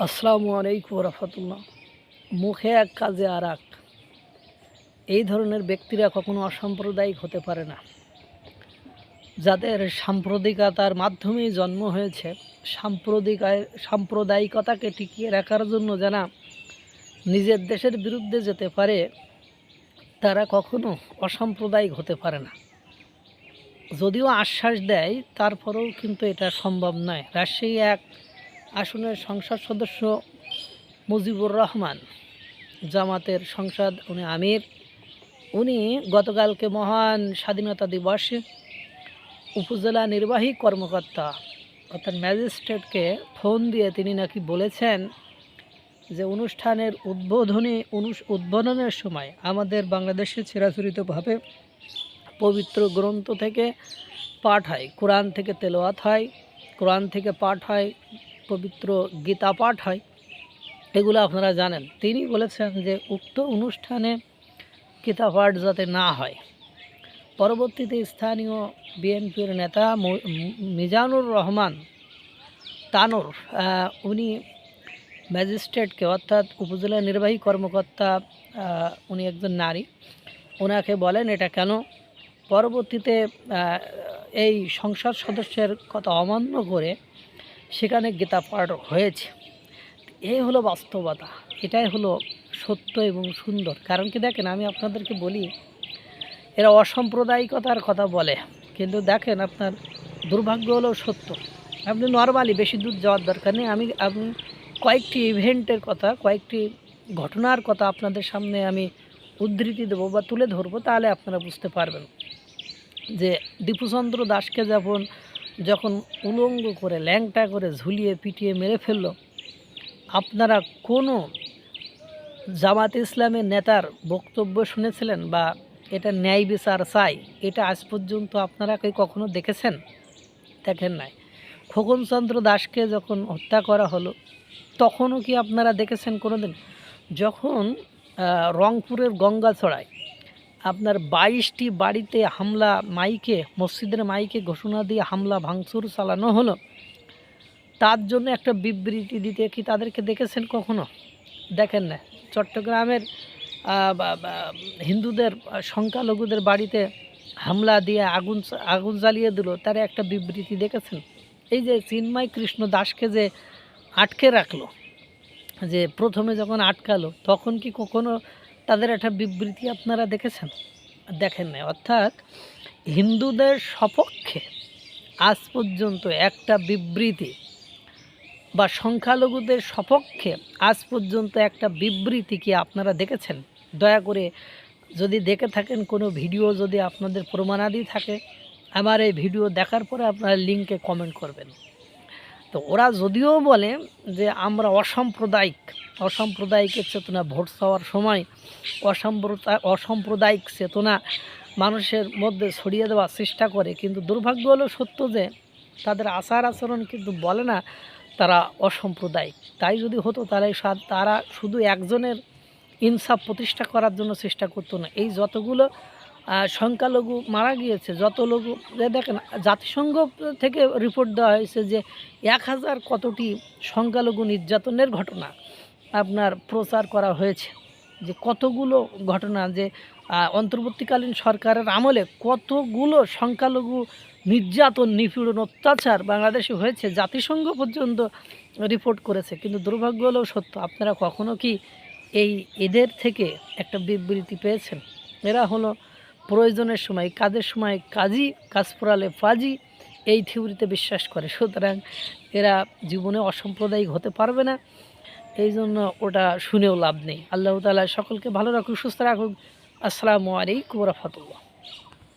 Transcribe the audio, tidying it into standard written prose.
আসসালামু আলাইকুম রহমতুল্লাহ। মুখে এক কাজে আর এক, এই ধরনের ব্যক্তিরা কখনো অসাম্প্রদায়িক হতে পারে না। যাদের সাম্প্রদায়িকতার মাধ্যমেই জন্ম হয়েছে, সাম্প্রদায়িকতাকে টিকিয়ে রাখার জন্য যারা নিজের দেশের বিরুদ্ধে যেতে পারে, তারা কখনো অসাম্প্রদায়িক হতে পারে না। যদিও আশ্বাস দেয়, তারপরেও কিন্তু এটা সম্ভব নয়। রাজশাহী এক আসনের সংসদ সদস্য মুজিবুর রহমান, জামাতের সংসদ উনি আমির, উনি গতকালকে মহান স্বাধীনতা দিবসে উপজেলা নির্বাহী কর্মকর্তা অর্থাৎ ম্যাজিস্ট্রেটকে ফোন দিয়ে তিনি নাকি বলেছেন যে অনুষ্ঠানের উদ্বোধনের সময় আমাদের বাংলাদেশে চিরাচরিতভাবে পবিত্র গ্রন্থ থেকে পাঠ হয়, কোরআন থেকে তেলাওয়াত হয়, কোরআন থেকে পাঠ হয়, পবিত্র গীতা পাঠ হয়, এগুলো আপনারা জানেন। তিনি বলেছেন যে উক্ত অনুষ্ঠানে গীতা পাঠ যাতে না হয়। পরবর্তীতে স্থানীয় বিএনপির নেতা মিজানুর রহমান তানোর, উনি ম্যাজিস্ট্রেটকে অর্থাৎ উপজেলা নির্বাহী কর্মকর্তা, উনি একজন নারী, ওনাকে বলেন এটা কেন। পরবর্তীতে এই সংসদ সদস্যের কথা অমান্য করে সেখানে গীতা পাঠ হয়েছে। এই হলো বাস্তবতা, এটাই হলো সত্য এবং সুন্দর। কারণ কি দেখেন, আমি আপনাদেরকে বলি, এরা অসাম্প্রদায়িকতার কথা বলে, কিন্তু দেখেন আপনার দুর্ভাগ্য হলেও সত্য। আপনি নর্মালি বেশি দূর যাওয়ার দরকার নেই। আমি কয়েকটি ইভেন্টের কথা, কয়েকটি ঘটনার কথা আপনাদের সামনে আমি উদ্ধৃতি দেবো বা তুলে ধরবো, তাহলে আপনারা বুঝতে পারবেন যে দীপুচন্দ্র দাসকে যখন উলঙ্গ করে ল্যাংটা করে ঝুলিয়ে পিটিয়ে মেরে ফেললো, আপনারা কোনো জামাত ইসলামের নেতার বক্তব্য শুনেছিলেন বা এটা ন্যায় বিচার চাই, এটা আজ পর্যন্ত আপনারা কখনো দেখেছেন? দেখেন নাই। খোকনচন্দ্র দাসকে যখন হত্যা করা হলো, তখনও কি আপনারা দেখেছেন কোনো দিন? যখন রংপুরের গঙ্গাছড়ায় আপনার 22টি বাড়িতে হামলা, মসজিদের মাইকে ঘোষণা দিয়ে হামলা ভাঙচুর চালানো হলো, তার জন্য একটা বিবৃতি দিতে কি তাদেরকে দেখেছেন কখনো? দেখেন না। চট্টগ্রামের হিন্দুদের, সংখ্যালঘুদের বাড়িতে হামলা দিয়ে আগুন জ্বালিয়ে দিল, তার একটা বিবৃতি দেখেছেন? এই যে চিন্ময় কৃষ্ণ দাসকে যে আটকে রাখলো, যে প্রথমে যখন আটকালো, তখন কি কখনো তাদের একটা বিবৃতি আপনারা দেখেছেন? দেখেন না। অর্থাৎ হিন্দুদের সপক্ষে আজ পর্যন্ত একটা বিবৃতি বা সংখ্যালঘুদের সপক্ষে আজ পর্যন্ত একটা বিবৃতি কি আপনারা দেখেছেন? দয়া করে যদি দেখে থাকেন কোনো ভিডিও, যদি আপনাদের প্রমাণাদি থাকে, আমার এই ভিডিও দেখার পরে আপনারা লিঙ্কে কমেন্ট করবেন। তো ওরা যদিও বলে যে আমরা অসাম্প্রদায়িকের চেতনা, ভোট চাওয়ার সময় অসাম্প্রদায়িক চেতনা মানুষের মধ্যে ছড়িয়ে দেওয়ার চেষ্টা করে, কিন্তু দুর্ভাগ্য হলো সত্য যে তাদের আচার আচরণ কিন্তু বলে না তারা অসাম্প্রদায়িক। তাই যদি হতো তাহলে তারা শুধু একজনের ইনসাফ প্রতিষ্ঠা করার জন্য চেষ্টা করতো না। এই যতগুলো সংখ্যালঘু মারা গিয়েছে, যত লোক, দেখেন জাতিসংঘ থেকে রিপোর্ট দেওয়া হয়েছে যে 1000 কতটি সংখ্যালঘু নির্যাতনের ঘটনা আপনার প্রচার করা হয়েছে, যে কতগুলো ঘটনা, যে অন্তর্বর্তীকালীন সরকারের আমলে কতগুলো সংখ্যালঘু নির্যাতন, নিপীড়ন, অত্যাচার বাংলাদেশে হয়েছে, জাতিসংঘ পর্যন্ত রিপোর্ট করেছে। কিন্তু দুর্ভাগ্য হলেও সত্য, আপনারা কখনো কি এদের থেকে একটা বিবৃতি পেয়েছেন? এরা হলো প্রয়োজনের সময়, কাজের সময় কাজী, কাজ পড়ালে ফাজি, এই থিওরিতে বিশ্বাস করে। সুতরাং এরা জীবনে অসাম্প্রদায়িক হতে পারবে না, এই জন্য ওটা শুনেও লাভ নেই। আল্লাহ তাআলা সকলকে ভালো রাখুক, সুস্থ রাখুক। আসসালামু আলাইকুম ওয়া রাহমাতুল্লাহ।